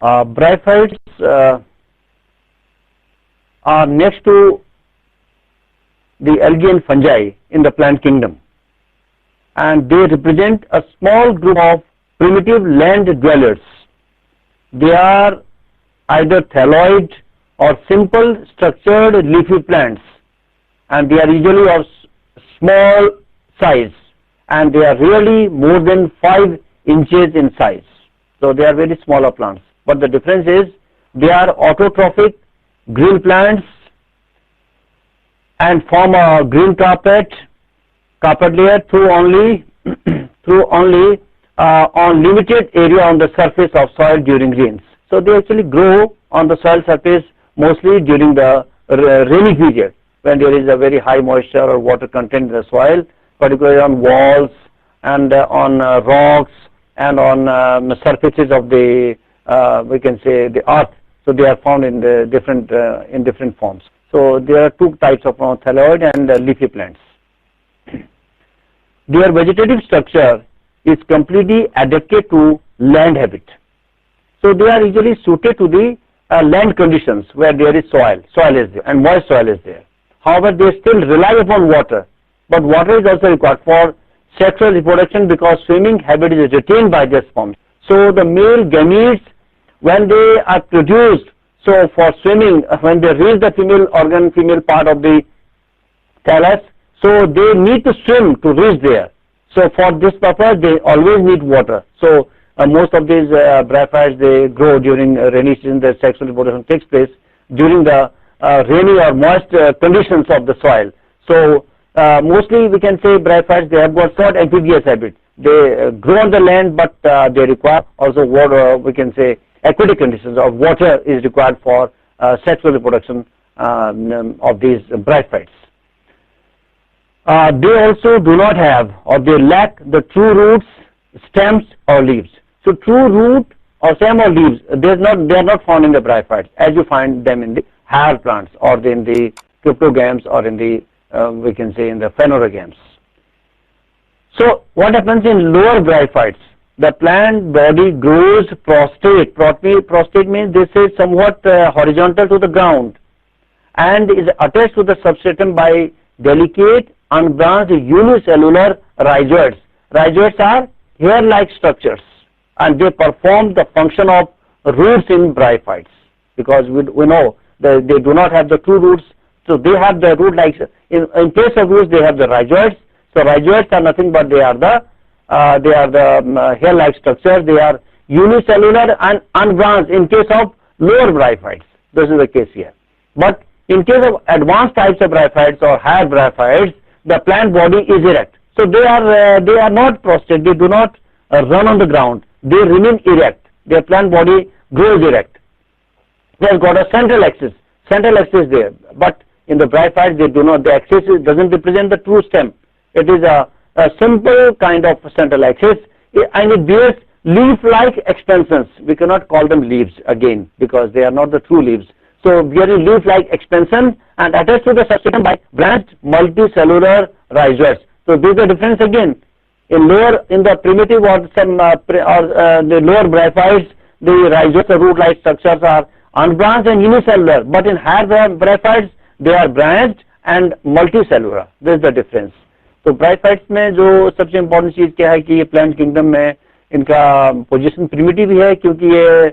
Bryophytes are next to the algae and fungi in the plant kingdom, and they represent a small group of primitive land dwellers. They are either thalloid or simple structured leafy plants, and they are usually of small size, and they are really more than 5 inches in size. So they are very smaller plants, but the difference is they are autotrophic green plants and form a green carpet layer through only on limited area on the surface of soil during rains. So they actually grow on the soil surface mostly during the rainy period, when there is a very high moisture or water content in the soil, particularly on walls and on rocks and on surfaces of the we can say the earth. So they are found in the different forms. So there are two types of thalloid and leafy plants. Their vegetative structure is completely adapted to land habit. So they are usually suited to the land conditions where there is soil is there and moist soil is there. However, they still rely upon water, but water is also required for sexual reproduction because swimming habit is retained by their sperms. So the male gametes, when they are produced, so for swimming, when they reach the female part of the thallus, so they need to swim to reach there. So for this purpose, they always need water. So most of these bryophytes, they grow during rainy season. Their sexual reproduction takes place during the rainy or moist conditions of the soil. So mostly we can say bryophytes, they have got short amphibious habit. They grow on the land, but they require also water. We can say aquatic conditions of water is required for sexual reproduction of these bryophytes. They also do not have, or they lack the true roots, stems or leaves. So true root or stem or leaves, they are not found in the bryophytes as you find them in the higher plants or in the cryptogams or in the we can say in the phanerogams. So what happens in lower bryophytes? The plant body grows prostrate. Prostrate means this is somewhat horizontal to the ground and is attached to the substratum by delicate unbranched unicellular rhizoids. Rhizoids are hair-like structures, and they perform the function of roots in bryophytes, because we know that they do not have the true roots, so they have the root-like. In place of roots, they have the rhizoids. So rhizoids are nothing but they are the hair-like structures. They are unicellular and unbranched in case of lower bryophytes. This is the case here. But in case of advanced types of bryophytes or higher bryophytes, the plant body is erect. So they are not prostrate. They do not run on the ground. They remain erect. Their plant body grows erect. They have got a central axis. Central axis there. But in the bryophytes, they do not. The axis doesn't represent the true stem. It is a simple kind of central axis, and it bears leaf-like expansions. We cannot call them leaves again because they are not the true leaves. So bearing leaf-like expansion and attached to the substratum by branched multicellular rhizoids. So this is the difference again. In the primitive or the lower bryophytes, the rhizoids, the root-like structures are unbranched and unicellular. But in higher bryophytes, they are branched and multicellular. This is the difference. तो bryophytes में जो सबसे important चीज क्या है कि ये plant kingdom में इनका पोजीशन प्रिमिटिव ही है, क्योंकि ये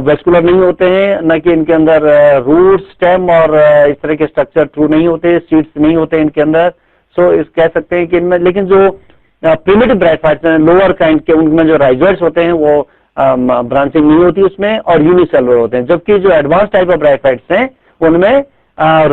वेस्कुलर नहीं होते हैं, न कि इनके अंदर रूट स्टेम और इस तरह के स्ट्रक्चर ट्रू नहीं होते, सीड्स नहीं होते इनके अंदर. सो इस कह सकते हैं कि इनमें, लेकिन जो प्रिमिटिव ब्रायोफाइट्स हैं लोअर काइंड के, उनमें जो राइजोइड्स होते हैं वो ब्रांचिंग नहीं होती उसमें और यूनिसेलुलर होते हैं, जबकि जो एडवांस टाइप ऑफ ब्रायोफाइट्स हैं उनमें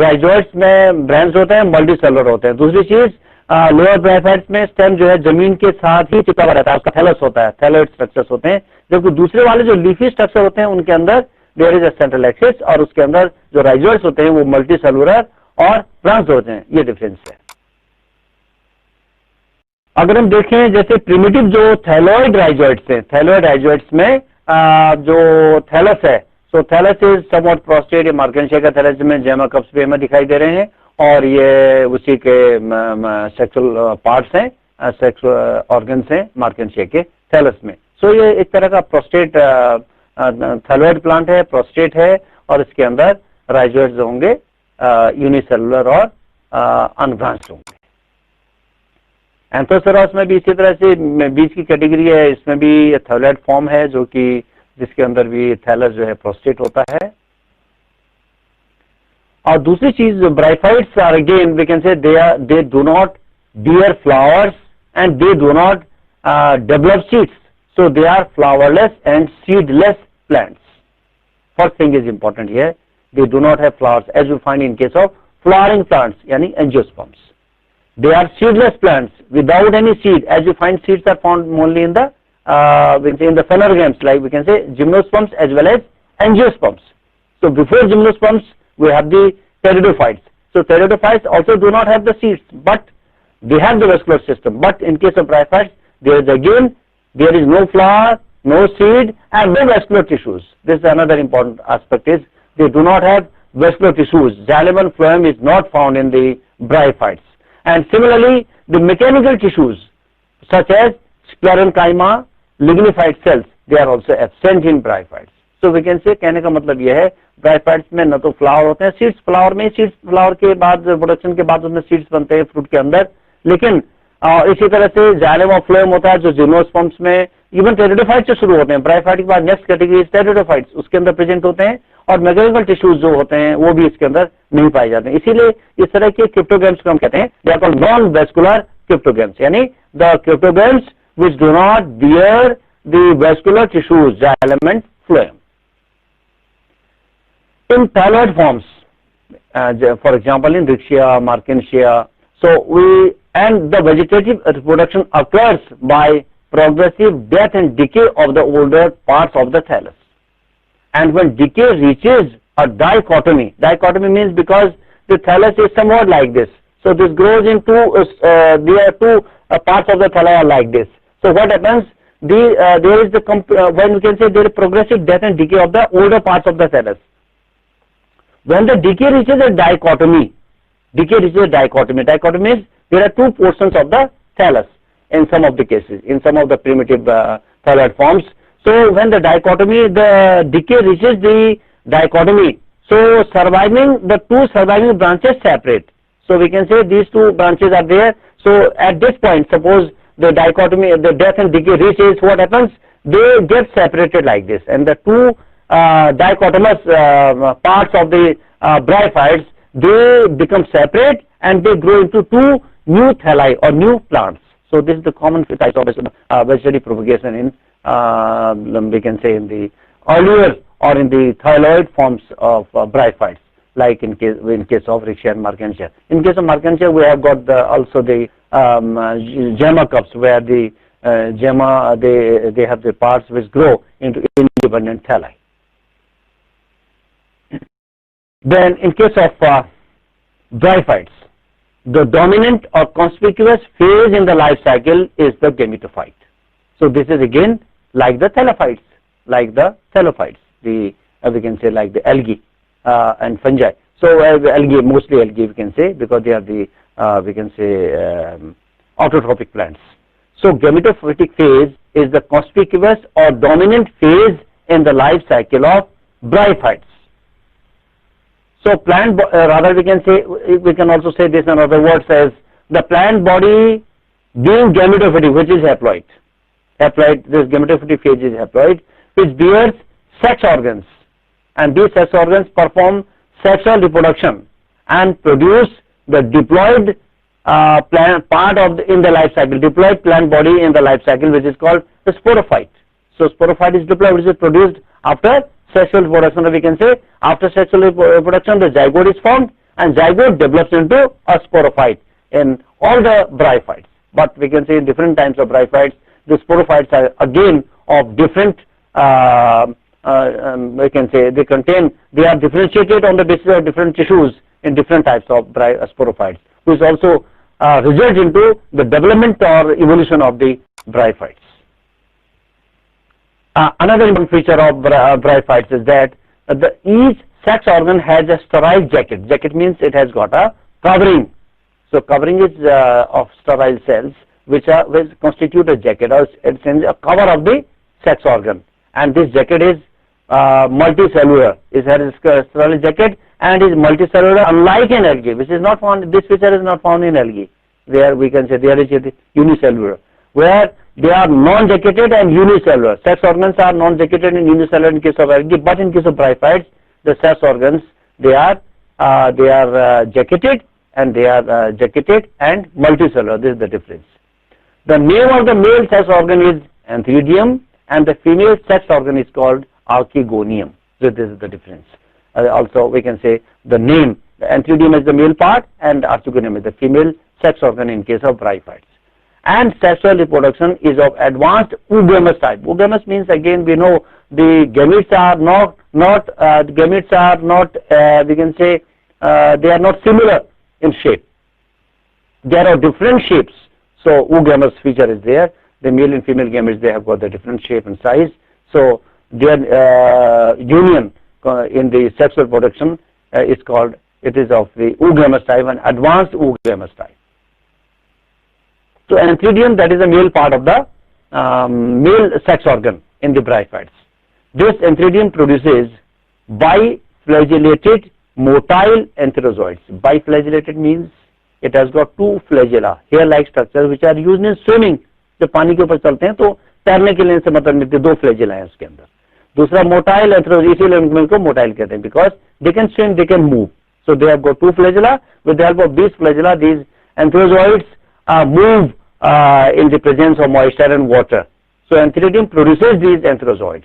राइजोइड्स में ब्रांच होते हैं, मल्टीसेलुलर होते हैं. दूसरी चीज लोअर ब्रायोफाइट्स में स्टेम जो है जमीन के साथ ही चिपका हुआ रहता है, उसका थैलस होता है, थैलॉइड स्ट्रक्चर्स होते हैं, जबकि दूसरे वाले जो लीफी स्ट्रक्चर होते हैं उनके अंदर there is a central axis और उसके अंदर जो राइजोइड्स होते हैं वो मल्टीसेलुलर और ब्रांच होते हैं. ये डिफरेंस है. अगर हम देखें जैसे प्रिमिटिव जो थैलॉइड राइजोइड्स हैं, थैलॉइड राइजोइड्स में जो थैलस है, सो थैलस इज समवॉट प्रोस्टेट या मार्केंशिया का थैलस में जेमा कप्स पे हमें दिखाई दे रहे हैं और ये उसी के सेक्सुअल पार्ट्स हैं, सेक्सुअल ऑर्गन्स हैं मार्केंशिया के थैलस में. सो ये एक तरह का प्रोस्टेट थैलोइड प्लांट है, प्रोस्ट्रेट है और इसके अंदर राइजोइड्स होंगे, यूनिसेलुलर और अनब्रांच्ड होंगे। एंथोसेरॉस में भी इसी तरह से बीज की कैटेगरी है, इसमें भी थैलोइड फॉर्म है जो कि जिसके अंदर भी थैलस जो है प्रोस्टेट होता है। और दूसरी चीज bryophytes are again we can say they do not bear flowers and they do not develop seeds, so they are flowerless and seedless plants. First thing is important here, they do not have flowers as we find in case of flowering plants, yani angiosperms. They are seedless plants without any seed, as you find seeds are found only in the phanerogams, like we can say gymnosperms as well as angiosperms. So before gymnosperms we have the pteridophytes. So pteridophytes also do not have the seeds, but they have the vascular system. But in case of bryophytes, there is no flower, no seed and no vascular tissues. This is another important aspect, is they do not have vascular tissues. Xylum and phloem is not found in the bryophytes. And similarly the mechanical tissues such as sclerenchyma, lignified cells, they are also absent in bryophytes. So we can say, कहने का मतलब यह है bryophytes में न तो flower होते हैं, सीड्स फ्लावर में, सीड्स फ्लावर के बाद प्रोडक्शन के बाद उसमें सीड्स बनते हैं फ्रूट के अंदर, लेकिन इसी तरह से जाइलम और फ्लोएम होता है जो जिम्नोस्पर्म्स में, इवन टेरिडोफाइट से शुरू होते हैं। ब्रायोफाइट के बाद नेक्स्ट कैटेगरी टेरिडोफाइट्स उसके अंदर प्रेजेंट होते हैं और मैकेनिकल टिश्यूज जो होते हैं वो भी इसके अंदर नहीं पाए जाते हैं। इसीलिए इस तरह के क्रिप्टोगैम्स को हम कहते हैं they are called non vascular cryptogams, यानी the cryptogams which do not bear the vascular tissues xylem and phloem. In thalloid forms, for example in Rixia, Markensia, and the vegetative reproduction occurs by progressive death and decay of the older parts of the thallus. And when decay reaches a dichotomy means because the thallus is somewhat like this, so this grows into there are two parts of the thalli are like this. So what happens? There is when we can say there is progressive death and decay of the older parts of the thallus. When the decay reaches a dichotomy, dichotomy is there are two portions of the thallus in some of the cases, in some of the primitive thalloid forms. So when the decay reaches the dichotomy, so the two surviving branches separate. So we can say these two branches are there. So at this point, suppose the dichotomy, the death and decay reaches, what happens? They get separated like this, and the two dichotomous parts of the bryophytes, they become separate and they grow into two new thalli or new plants. So this is the common type of vegetative propagation in we can say in the earlier or in the thalloid forms of bryophytes, like in case of Rixia and Markensia. In case of Markensia, we have got also the gemma cups, where the gemma they have the parts which grow into independent thalli. Then in case of bryophytes, the dominant or conspicuous phase in the life cycle is the gametophyte. So this is again like the thallophytes, the we can say like the algae and fungi. So algae, mostly algae we can say, because they are the we can say autotrophic plants. So gametophytic phase is the conspicuous or dominant phase in the life cycle of bryophytes. So plant, rather we can also say this in other words as the plant body being gametophytic, which is haploid, this gametophytic phase is haploid, which bears sex organs, and these sex organs perform sexual reproduction and produce the diploid plant part in the life cycle, diploid plant body in the life cycle, which is called the sporophyte. So sporophyte is diploid, which is produced after sexual reproduction, or we can say after sexual reproduction the zygote is formed, and zygote develops into a sporophyte in all the bryophytes. But we can say in different types of bryophytes, the sporophytes are again of different we can say they are differentiated on the basis of different tissues in different types of sporophytes, which also result into the development or evolution of the bryophytes. Another important feature of bryophytes is that each sex organ has a sterile jacket. Jacket means it has got a covering. So covering is of sterile cells which constitute a jacket, or it's a cover of the sex organ, and this jacket is multicellular. It has a sterile jacket and is multicellular, unlike an algae, which is not found. This feature is not found in algae. Where we can say there is unicellular, where they are non-jacketed and unicellular. Sex organs are non-jacketed and unicellular in case of algae, but in case of bryophytes, the sex organs they are jacketed and multicellular. This is the difference. The name of the male sex organ is antheridium, and the female sex organ is called archegonium. So this is the difference. Also, we can say the name. The antheridium is the male part, and archegonium is the female sex organ in case of bryophytes. And sexual reproduction is of advanced oogamous type. Oogamous means, again, we know the gametes are not we can say they are not similar in shape. There are different shapes. So oogamous feature is there. The male and female gametes, they have got the different shape and size. So their union in the sexual reproduction is called, it is of the oogamous type, and advanced oogamous type. So antheridium, that is the male part of the male sex organ in the bryophytes. This antheridium produces bi-flagellated motile antherozoids. Bi-flagellated means it has got two flagella, hair-like structures, which are used in swimming. जब पानी के ऊपर चलते हैं तो तैरने के लिए इनसे मतलब मिलते दो फ्लैजेला हैं उसके अंदर. दूसरा मोटाइल एंथेरोजोइड, इसीलिए उनको मोटाइल कहते हैं, because they can swim, they can move. So they have got two flagella. With the help of these flagella, these antherozoids move in the presence of moisture and water. So antheridium produces these antherozoids.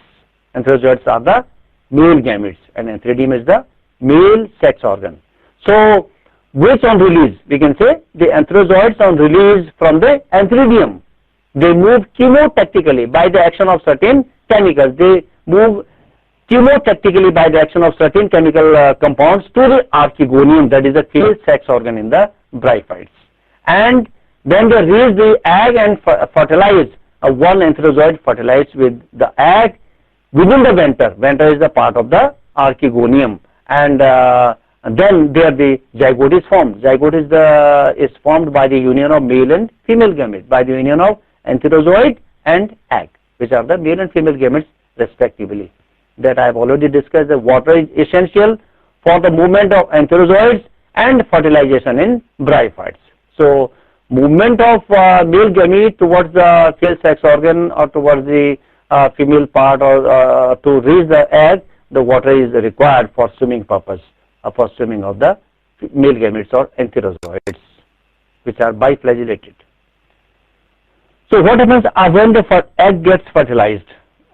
Antherozoids are the male gametes, and antheridium is the male sex organ. So which on release? We can say the antherozoids on release from the antheridium. They move chemotactically by the action of certain chemicals. They move chemotactically by the action of certain chemical compounds to the archegonium, that is the female sex organ in the bryophytes. And then they raise the egg and fertilize. One antherozoid fertilized with the egg within the venter. Venter is the part of the archegonium, and then there the zygote is formed. Zygote is formed by the union of male and female gametes, by the union of antherozoid and egg, which are the male and female gametes respectively. That I have already discussed. The water is essential for the movement of antherozoids and fertilization in bryophytes. So movement of male gamete towards the female sex organ or towards the female part, or to reach the egg, the water is required for swimming purpose, for swimming of the male gametes or antherozoids, which are bi-flagellated. So what happens when the egg gets fertilized?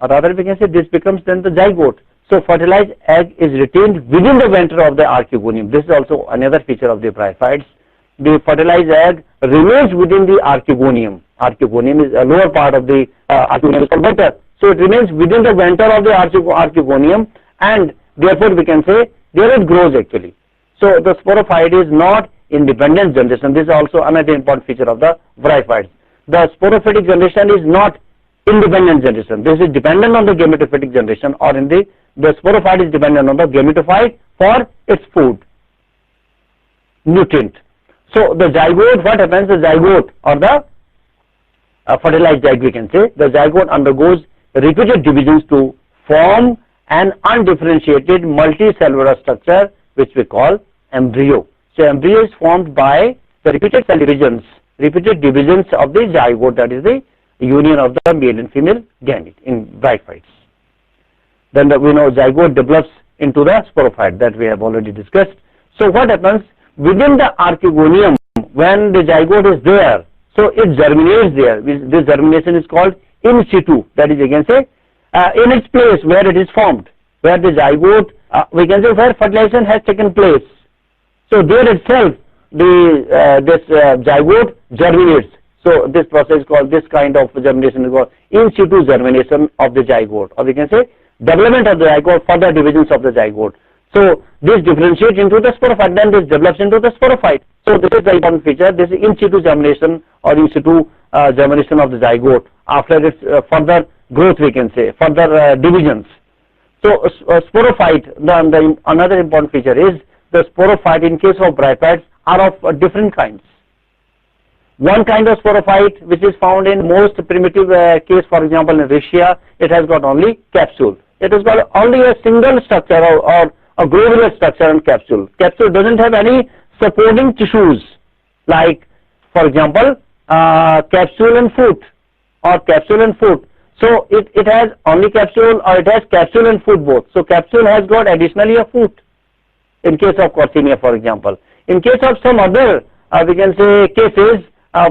Or rather we can say this becomes then the zygote. So fertilized egg is retained within the venter of the archegonium. This is also another feature of the bryophytes. The fertilized egg remains within the archegonium. Archegonium is a lower part of the archegonium, is called venter. So it remains within the venter of the archegonium, and therefore we can say there it grows actually. So the sporophyte is not independent generation. This is also another important feature of the bryophytes. The sporophytic generation is not independent generation. This is dependent on the gametophytic generation, or in the sporophyte is dependent on the gametophyte for its food, nutrient. So the zygote, what happens? The zygote, or the fertilized egg, we can say, the zygote undergoes repeated divisions to form an undifferentiated multicellular structure, which we call embryo. So embryo is formed by the repeated cell divisions of the zygote, that is the union of the male and female gamete in bryophytes. Then we know zygote develops into the sporophyte, that we have already discussed. So what happens within the archegonium when the zygote is there? So it germinates there. This germination is called in situ, that is, you can say in its place where it is formed, where the zygote, we can say where fertilization has taken place. So there itself this zygote germinates. So this process is called, this kind of germination is called in situ germination of the zygote, or we can say development of the zygote, further divisions of the zygote. So this differentiates into the sporophyte, then this develops into the sporophyte. So this is the important feature, this is in situ germination or in situ germination of the zygote after its further growth, we can say, further divisions. So sporophyte, another important feature is the sporophyte in case of bryophytes are of different kinds. One kind of sporophyte which is found in most primitive case, for example in Riccia, it has got only capsule. it is called only a single structure or a globular structure in capsule. Capsule doesn't have any supporting tissues like, for example, capsule and foot or capsule and foot. So it has only capsule or it has capsule and foot both. So capsule has got additionally a foot in case of Quercetia, for example. In case of some other we can say cases,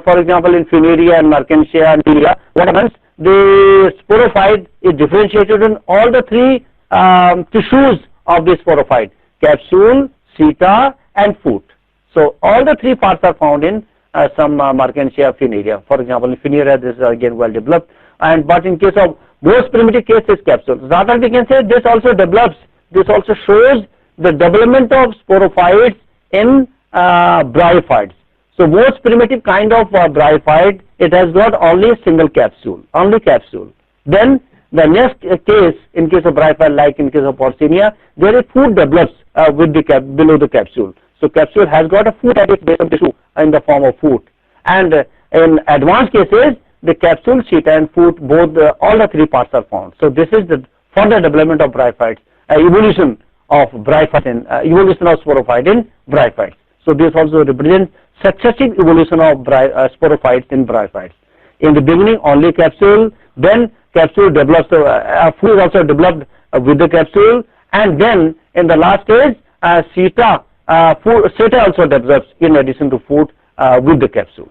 for example in Funaria and Mercantia and Pellia, what happens? The sporophyte is differentiated in all the three tissues of the sporophyte: capsule, seta and foot. So all the three parts are found in some Mercantia, Funaria. For example in Funaria this is again well developed, and but in case of most primitive case is capsule. Rather we can say this also develops, this also shows the development of sporophytes in bryophytes. So most primitive kind of bryophyte, it has got only a single capsule, only capsule. Then the next case, in case of bryophyte, like in case of Quercetia, there is foot develops with the below the capsule. So capsule has got a foot at its base of tissue in the form of foot. And in advanced cases, the capsule, seta and foot, both all the three parts are found. So this is the further development of bryophytes, evolution of bryophytes in evolution of sporophyte in bryophytes. So this also represents successive evolution of sporophytes in bryophytes. In the beginning only capsule, then capsule develops, food is also developed with the capsule, and then in the last stage seta also develops in addition to food with the capsule.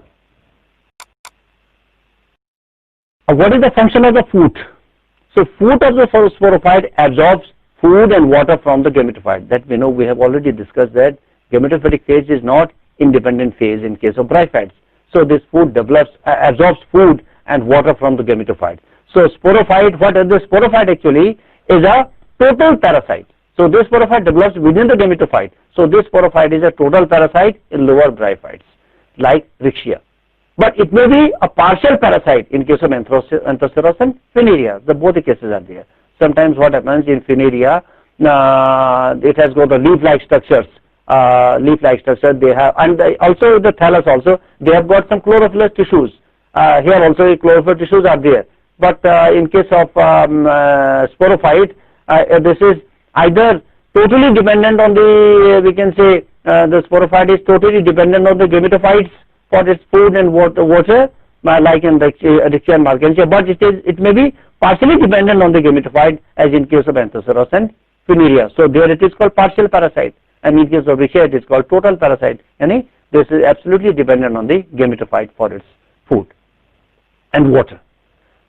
What is the function of the foot? So foot of the sporophyte absorbs food and water from the gametophyte. That we know, we have already discussed that gametophytic phase is not independent phase in case of bryophytes. So this food develops, absorbs food and water from the gametophyte. So sporophyte, what is the sporophyte actually is a total parasite. So this sporophyte develops within the gametophyte. So this sporophyte is a total parasite in lower bryophytes like Rixia. But it may be a partial parasite in case of Antheceros and Funaria. Both the cases are there. Sometimes what happens in Funaria, it has got the leaf-like structures. They have, and also the thallus also, they have got some chlorophyllous tissues. Here also chlorophyll tissues are there. But in case of sporophyte, this is either totally dependent on the, we can say the sporophyte is totally dependent on the gametophytes for its food and water, like in the Rixia and Mercantia, but it may be partially dependent on the gametophyte, as in case of Antheceros and Funaria. So there it is called partial parasite, and in case of Rixia it is called total parasite. And this is absolutely dependent on the gametophyte for its food and water.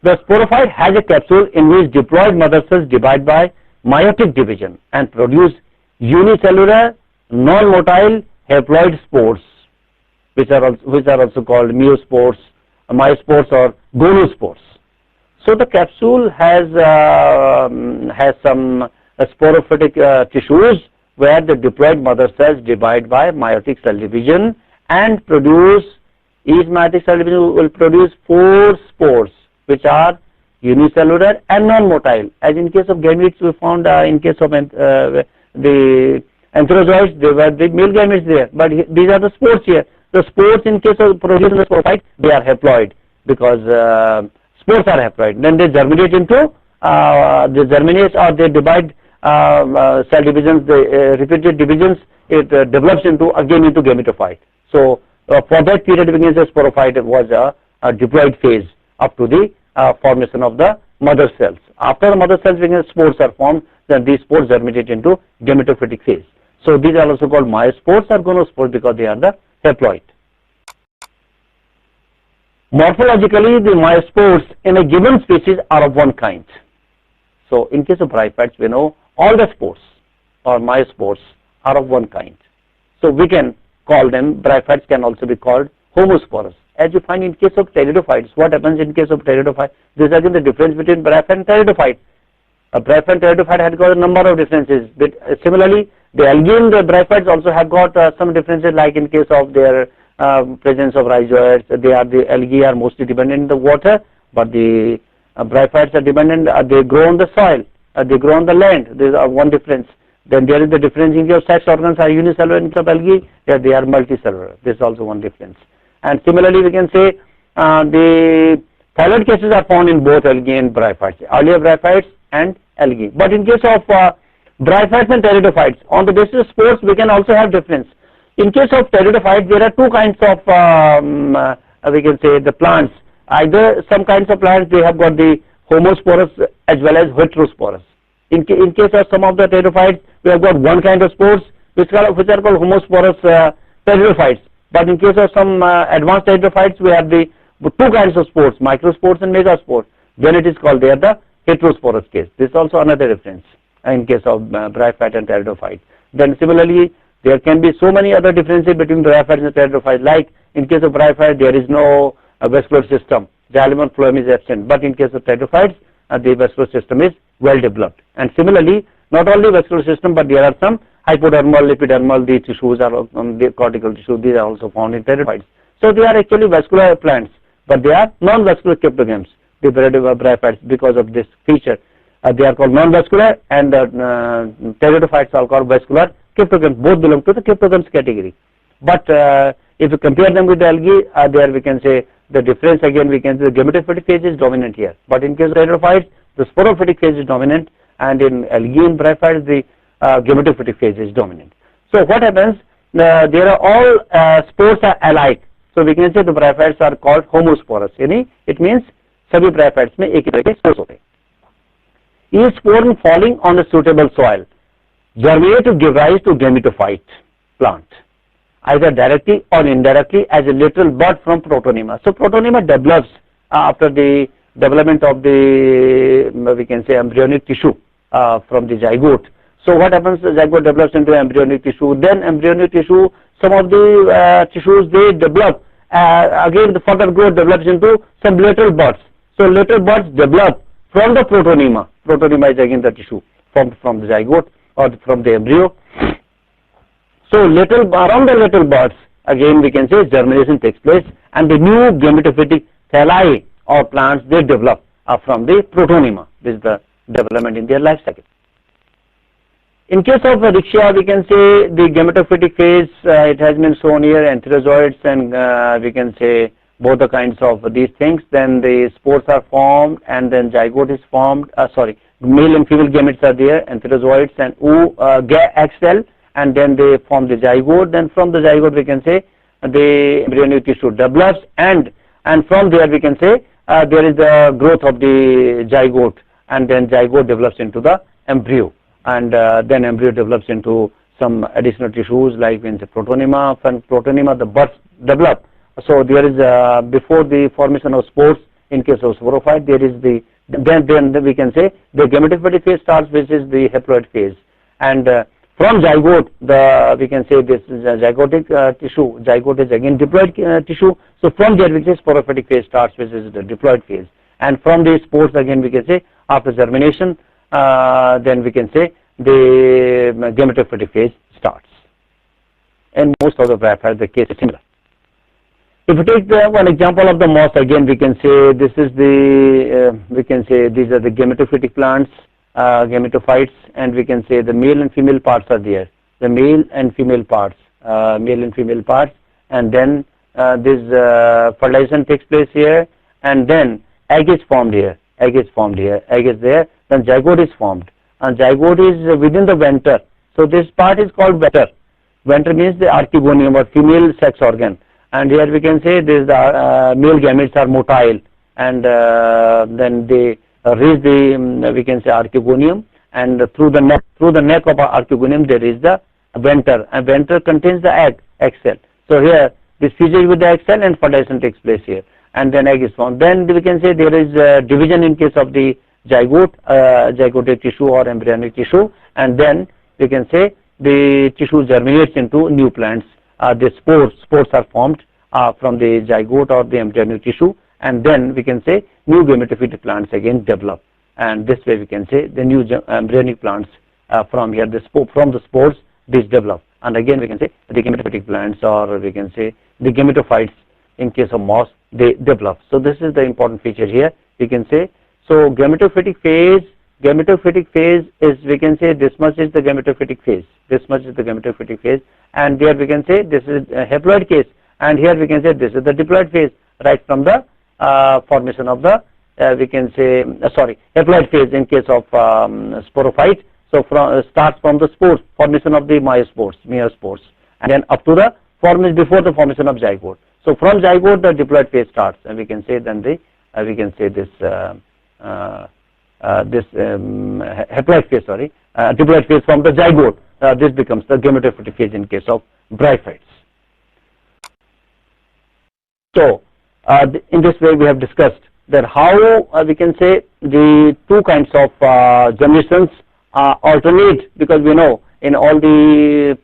The sporophyte has a capsule in which diploid mother cells divide by meiotic division and produce unicellular, non-motile haploid spores, which are also called myospores or gonospores. So the capsule has some sporophytic tissues where the diploid mother cells divide by meiotic cell division and produce, each meiotic cell division will produce 4 spores, which are unicellular and non-motile. As in case of gametes, we found in case of the antherozoids, there were the male gametes there, but these are the spores here. The spores in case of producing the sporophyte, they are haploid because spores are haploid. Then they germinate into, they germinate or they divide cell divisions, the repeated divisions, it develops into again into gametophyte. So for that period we can say sporophyte was a diploid phase up to the formation of the mother cells. After the mother cells, when spores are formed, then these spores germinate into gametophytic phase. So these are also called myospores or gonospores because they are the haploid. Morphologically, the myospores in a given species are of one kind. So in case of bryophytes, we know all the spores or myospores are of one kind. So we can call them, bryophytes can also be called homosporous. As you find in case of pteridophytes, what happens in case of pteridophyte? This is again the difference between bryophyte and pteridophyte. A bryophyte and pteridophyte had got a number of differences. But similarly, the algae and the bryophytes also have got some differences, like in case of their presence of rhizoids. The algae are mostly dependent on the water, but the bryophytes are dependent. They grow on the soil. They grow on the land. There is one difference. Then there is the difference in your sex organs are unicellular in case of algae. They are multicellular. This is also one difference. And similarly, we can say the thalloid cases are found in both algae and bryophytes, earlier bryophytes and algae. But in case of bryophytes and pteridophytes, on the basis of spores we can also have difference. In case of pteridophytes, there are two kinds of we can say the plants. Either some kinds of plants they have got the homosporous as well as heterosporous. In case of some of the pteridophytes, we have got one kind of spores which are called homosporous pteridophytes. But in case of some advanced pteridophytes, we have the two kinds of spores, microspores and megaspores. Then it is called there the heterosporous case. This is also another difference in case of bryophyte and pteridophyte. Then similarly, there can be so many other differences between bryophytes and pteridophytes. Like in case of bryophyte, there is no vascular system, xylum and phloem is absent. But in case of pteridophytes, the vascular system is well developed. And similarly, not only vascular system, but there are some hypodermal, epidermal, the tissues are the cortical tissue. These are also found in pteridophytes. So they are actually vascular plants, but they are non-vascular cryptogams, the bryophytes, because of this feature. They are called non-vascular, and pteridophytes are called vascular cryptogams. Both belong to the cryptogams category. But if you compare them with the algae, there we can say the difference again, we can say the gametophytic phase is dominant here. But in case of pteridophytes, the sporophytic phase is dominant, and in algae and bryophytes, the gametophytic phase is dominant. So what happens? There are all spores are alike. So we can say the bryophytes are called homosporous. It means सभी bryophytes में एक ही तरह के spores होते हैं. Each spore falling on a suitable soil germinate to give rise to gametophyte plant, either directly or indirectly as a lateral bud from protonema. So protonema develops after the development of the we can say embryonic tissue from the zygote. So what happens? The zygote develops into embryonic tissue. Then embryonic tissue, some of the tissues they develop again. The further growth develops into some lateral buds. So lateral buds develop from the protonema. Protonema is again the tissue from the zygote or from the embryo. So around the lateral buds again we can say germination takes place, and the new gametophytic thalli or plants they develop from the protonema. This is the development in their life cycle. In case of Rixia, we can say the gametophytic phase, it has been shown here, antherozoids and we can say both the kinds of these things. Then the spores are formed, and then zygote is formed. Male and female gametes are there, antherozoids and egg cell, and then they form the zygote. Then from the zygote we can say the embryonic tissue develops, and from there we can say there is the growth of the zygote, and then zygote develops into the embryo. And then embryo develops into some additional tissues like in the protonema. From protonema the buds develop. So there is before the formation of spores, in case of sporophyte, there is the then we can say the gametophytic phase starts, which is the haploid phase. And from zygote, we can say this is a zygotic tissue. Zygote is again diploid tissue. So from there we say sporophytic phase starts, which is the diploid phase. And from the spores again we can say after germination, then we can say the gametophytic phase starts. And most of the bryophytes the case is similar. If you take one example of the moss, again we can say this is the we can say these are the gametophytic plants, gametophytes, and we can say the male and female parts are there. The male and female parts, and then this fertilization takes place here, and then egg is formed here. Egg is there. Then zygote is formed, and zygote is within the venter. So this part is called venter. Venter means the archegonium or female sex organ. And here we can say this male gametes are motile, and then they reach the we can say archegonium, and through the neck of archegonium there is the venter, and venter contains the egg cell. So here this fuses with the egg cell and fertilization takes place here, and then egg is formed. Then we can say there is division in case of the zygote, zygotic tissue or embryonic tissue, and then we can say the tissue germinates into new plants. The spores are formed from the zygote or the embryonic tissue, and then we can say new gametophytic plants again develop, and this way we can say the new embryonic plants from here from the spores these develop, and again we can say the gametophytic plants, or we can say the gametophytes in case of moss they develop. So this is the important feature here. We can say so gametophytic phase is we can say this much is the gametophytic phase, and there we can say this is a haploid case, and here we can say this is the diploid phase right from the formation of the we can say haploid phase in case of sporophyte. So starts from the spores, formation of the meiospores, and then up to the formation before the formation of zygote. So from zygote the diploid phase starts, and we can say then this haploid phase, diploid phase from the zygote. This becomes the gametophytic phase in case of bryophytes. So in this way we have discussed that how we can say the two kinds of generations alternate, because we know in all the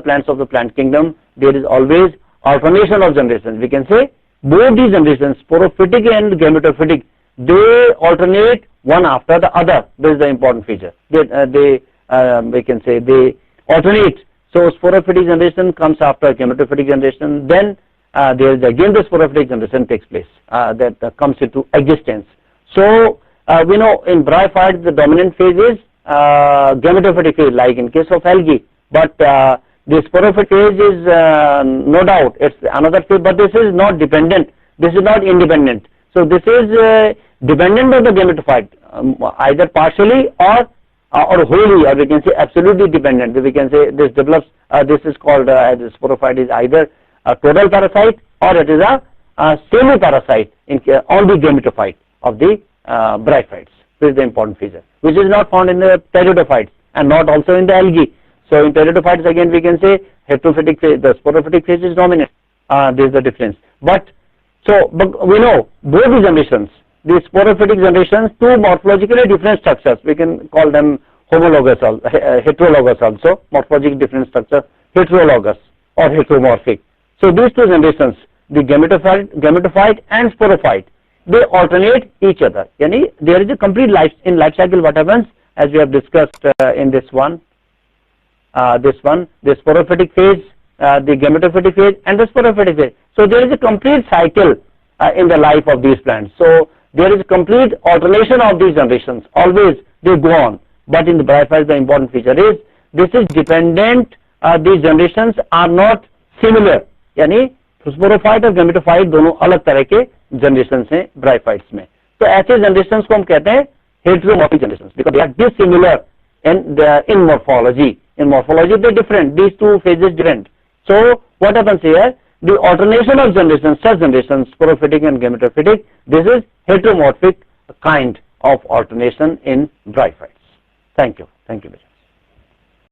plants of the plant kingdom there is always alternation of generations. We can say both these generations, sporophytic and gametophytic, they alternate one after the other. This is the important feature. We can say they alternate. So sporophytic generation comes after gametophytic generation, then there is again the sporophytic generation takes place, that comes into existence. So we know in bryophytes the dominant phase is gametophytic phase, like in case of algae, but the sporophytic phase is no doubt it's another phase, but this is not dependent, this is not independent. So this is dependent on the gametophyte, either partially or wholly, or we can say absolutely dependent. We can say this develops, this is called the sporophyte is either a total parasite or it is a semi-parasite on the gametophyte of the bryophytes. This is the important feature, which is not found in the pteridophytes and not also in the algae. So in pteridophytes again we can say heterophytic phase, the sporophytic phase is dominant. This is the difference. But we know both the generations, the sporophytic generations, two morphologically different structures. We can call them homologous, heterologous also, morphologic different structure, heterologous or heteromorphic. So these two generations, the gametophyte and sporophyte, they alternate each other. Yani there is a complete life cycle. What happens, as we have discussed in this one, the sporophytic phase, the gametophytic phase, and the sporophytic phase. So there is a complete cycle in the life of these plants. So there is a complete alternation of these generations. Always they go on. But in the bryophytes, the important feature is this is dependent. These generations are not similar. यानी sporophyte और gametophyte दोनों अलग तरह के generation हैं bryophytes में. तो ऐसे जनरेशंस को हम कहते हैं heteromorphic generations, because they are dissimilar in morphology. In morphology they are different, these two phases different. So what happens here, the alternation of generations, such generations, sporophytic and gametophytic, this is heteromorphic kind of alternation in bryophytes. Thank you. Thank you.